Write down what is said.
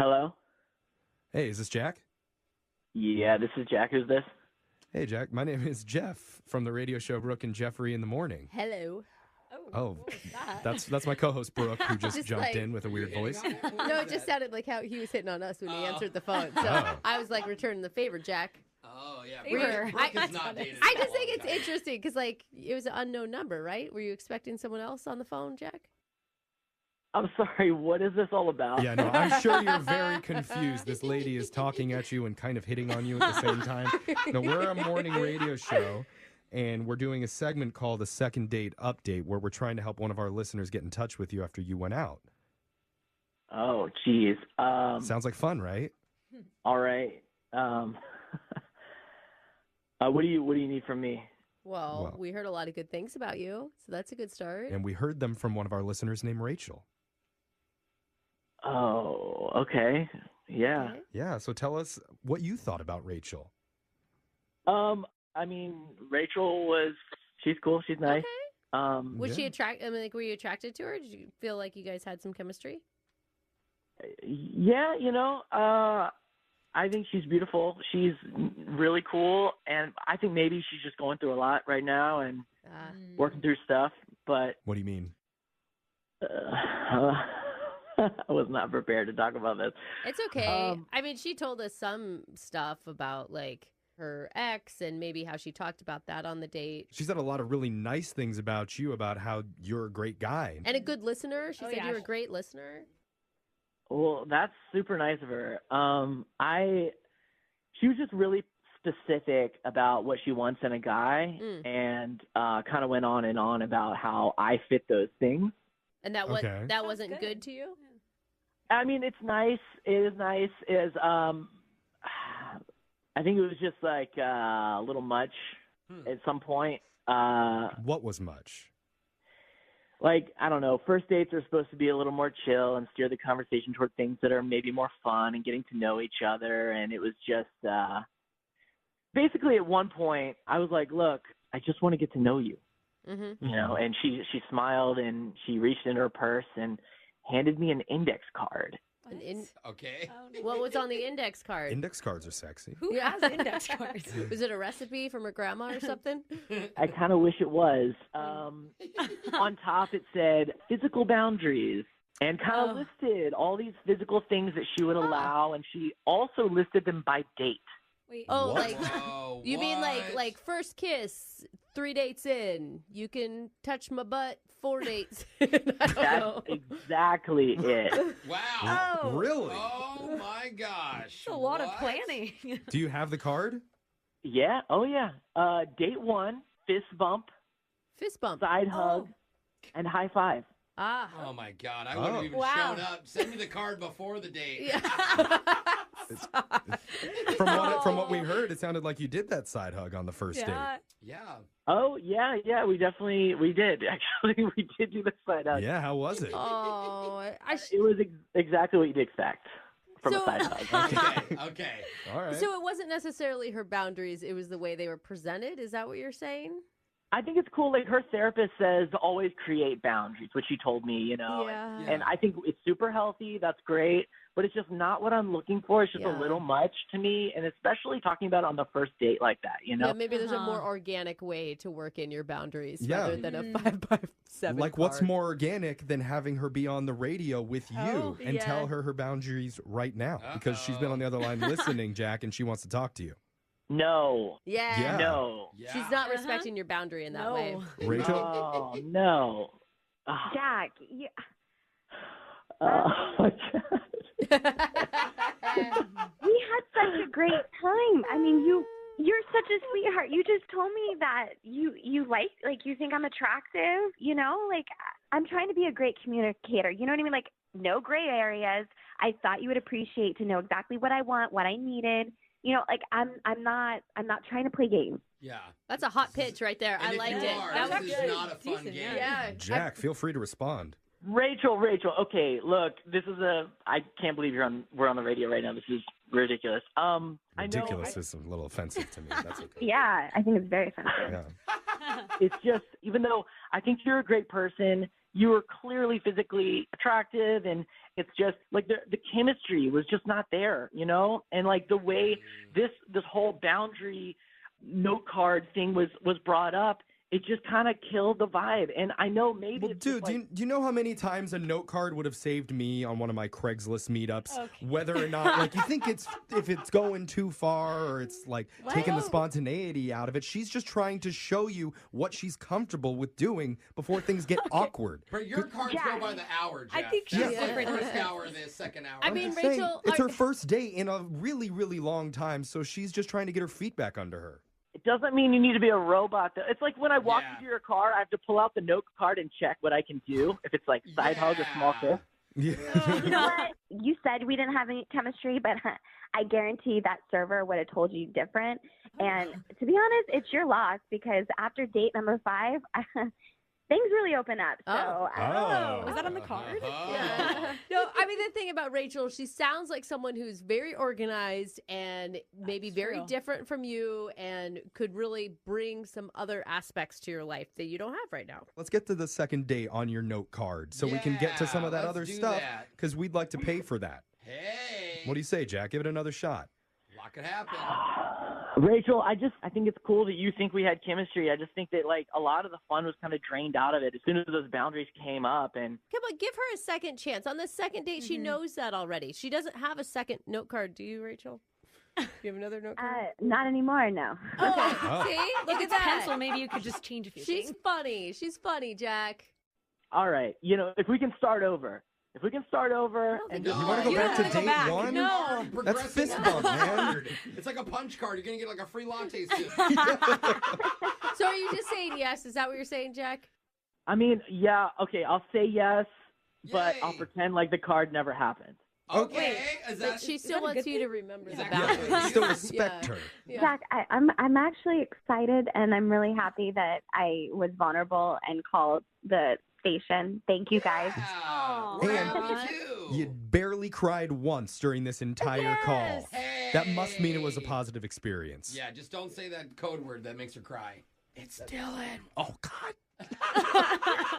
Hello? Hey, is this Jack? Yeah, this is Jack. Who's this? Hey, Jack. My name is Jeff from the radio show Brooke and Jeffrey in the Morning. Hello. Oh, what was that? that's my co-host Brooke, who just jumped like- in with a weird voice. No, it just sounded like how he was hitting on us when he answered the phone. So Oh. I was like returning the favor, Jack. Oh, yeah. We're- Brooke has not dated I in a just think long it's time. interesting because, like, it was an unknown number, right? Were you expecting someone else on the phone, Jack? I'm sorry, what is this all about? Yeah, no, I'm sure you're very confused. This lady is talking at you and kind of hitting on you at the same time. No, we're a morning radio show, and we're doing a segment called the Second Date Update, where we're trying to help one of our listeners get in touch with you after you went out. Oh, geez. Sounds like fun, right? All right. What do you need from me? Well, Well- we heard a lot of good things about you, so that's a good start. And we heard them from one of our listeners named Rachel. Oh, okay. Yeah. Okay. Yeah, so tell us what you thought about Rachel. I mean, she's cool. She's nice. Okay. Was she Yeah. attracted? I mean, like, were you attracted to her? Did you feel like you guys had some chemistry? Yeah, I think she's beautiful. She's really cool, and I think maybe she's just going through a lot right now and working through stuff, but What do you mean? I was not prepared to talk about this. It's okay. Um, I mean, she told us some stuff about, like, her ex and maybe how she talked about that on the date. She said a lot of really nice things about you, about how you're a great guy. And a good listener. She Oh, said yeah. you were a great listener. Well, that's super nice of her. She was just really specific about what she wants in a guy, Mm. and kind of went on and on about how I fit those things. And that Okay. that wasn't good to you? I mean, it's nice. It is nice. I think it was just like a little much at some point. What was much? Like, I don't know, first dates are supposed to be a little more chill and steer the conversation toward things that are maybe more fun and getting to know each other. And it was just basically at one point I was like, look, I just want to get to know you, Mm-hmm. you know. And she smiled and she reached into her purse and handed me an index card. Okay. What was on the index card? Index cards are sexy. Who Yeah. has index cards? Was it a recipe from her grandma or something? I kind of wish it was. On top it said physical boundaries and kind of Oh. listed all these physical things that she would allow, and she also listed them by date. Wait. Oh, What? like Whoa, you mean what? like first kiss, 3 dates in, you can touch my butt, 4 dates. I don't That's know. exactly it. Wow. Oh. Really? Oh my gosh. That's a lot of What? planning. Do you have the card? Yeah. Oh, yeah. Date one, fist bump, Fist bump. side hug, and high five. Ah. Oh my God. I wouldn't have even Wow. shown up. Send me the card before the date. Yeah. From what we heard, it sounded like you did that side hug on the first yeah. date. Yeah. Oh, yeah. We did. Actually, we did do the side hug. Yeah, how was it? Oh, It was exactly what you'd expect from So- a side hug. Okay. Okay. All right. so it wasn't necessarily her boundaries, it was the way they were presented. Is that what you're saying? I think it's cool. Like, her therapist says always create boundaries, which she told me, you know. Yeah. And I think it's super healthy. That's great. But it's just not what I'm looking for. It's just Yeah. a little much to me. And especially talking about it on the first date like that, you know? Yeah, maybe there's a Uh-huh. more organic way to work in your boundaries Yeah. rather than a 5x7. Like, what's card. more organic than having her be on the radio with you Oh, and yeah. tell her boundaries right now? Because she's been on the other line listening, Jack, and she wants to talk to you. No. Yeah. Yeah. No. Yeah. She's not Uh-huh. respecting your boundary in that No. way. Rachel? Oh, no. Ah, Jack, you, oh, my God. we had such a great time. I mean, you're such a sweetheart. You just told me that you you think I'm attractive, you know? Like, I'm trying to be a great communicator. You know what I mean? Like, no gray areas. I thought you would appreciate to know exactly what I want, what I needed. You know, like, I'm not trying to play games. Yeah. That's a hot pitch right there. And I if liked you it. are, That this was is good. not a fun Decent, game. yeah. Jack, feel free to respond. Rachel, okay, look, I can't believe we're on the radio right now. This is ridiculous. I know. Ridiculous is a little offensive to me. That's okay. Yeah, I think it's very offensive. Yeah. It's just, even though I think you're a great person you were clearly physically attractive, and it's just like the chemistry was just not there, you know? And like the way this whole boundary note card thing was brought up, it just kind of killed the vibe. And I know maybe Well, dude, do you know how many times a note card would have saved me on one of my Craigslist meetups? Okay. Whether or not, like, you think if it's going too far or it's, like, taking the spontaneity out of it. She's just trying to show you what she's comfortable with doing before things get awkward. But your cards go by the hour, Jeff. I think she's different. The first hour, the second hour. I mean, Rachel... Rachel... It's her first date in a really, really long time, so she's just trying to get her feet back under her. It doesn't mean you need to be a robot, though. It's like when I walk into your car, I have to pull out the note card and check what I can do. If it's like side hug or small kiss. Yeah. You know what? You said we didn't have any chemistry, but I guarantee that server would have told you different. And to be honest, it's your loss because after date number 5, things really open up. So, Was that on the card? Yeah. No, I mean, the thing about Rachel, she sounds like someone who's very organized and maybe very different from you and could really bring some other aspects to your life that you don't have right now. Let's get to the second date on your note card so we can get to some of that other stuff because we'd like to pay for that. Hey. What do you say, Jack? Give it another shot. A lot could happen. Rachel, I think it's cool that you think we had chemistry. I just think that like a lot of the fun was kind of drained out of it as soon as those boundaries came up. And come on, give her a second chance. On the second date, she knows that already. She doesn't have a second note card, do you, Rachel? Do you have another note card? Not anymore, no. Oh, see? Look at that. Pencil, maybe you could just change a few She's things. funny. She's funny, Jack. All right, you know, if we can start over. I don't think You want to go back to date 1? No. That's fist bump, man. It's like a punch card. You're going to get like a free latte soon. So are you just saying yes? Is that what you're saying, Jack? I mean, yeah, okay, I'll say yes, but Yay. I'll pretend like the card never happened. Okay. Is But that, she still wants you to remember the that boundaries. Yeah, still respect her. Yeah. Jack, I'm actually excited, and I'm really happy that I was vulnerable and called the station. Thank you, guys. Yeah. And Round 2. You barely cried once during this entire call. Hey. That must mean it was a positive experience. Yeah, just don't say that code word that makes her cry. It's Dylan. Oh, God.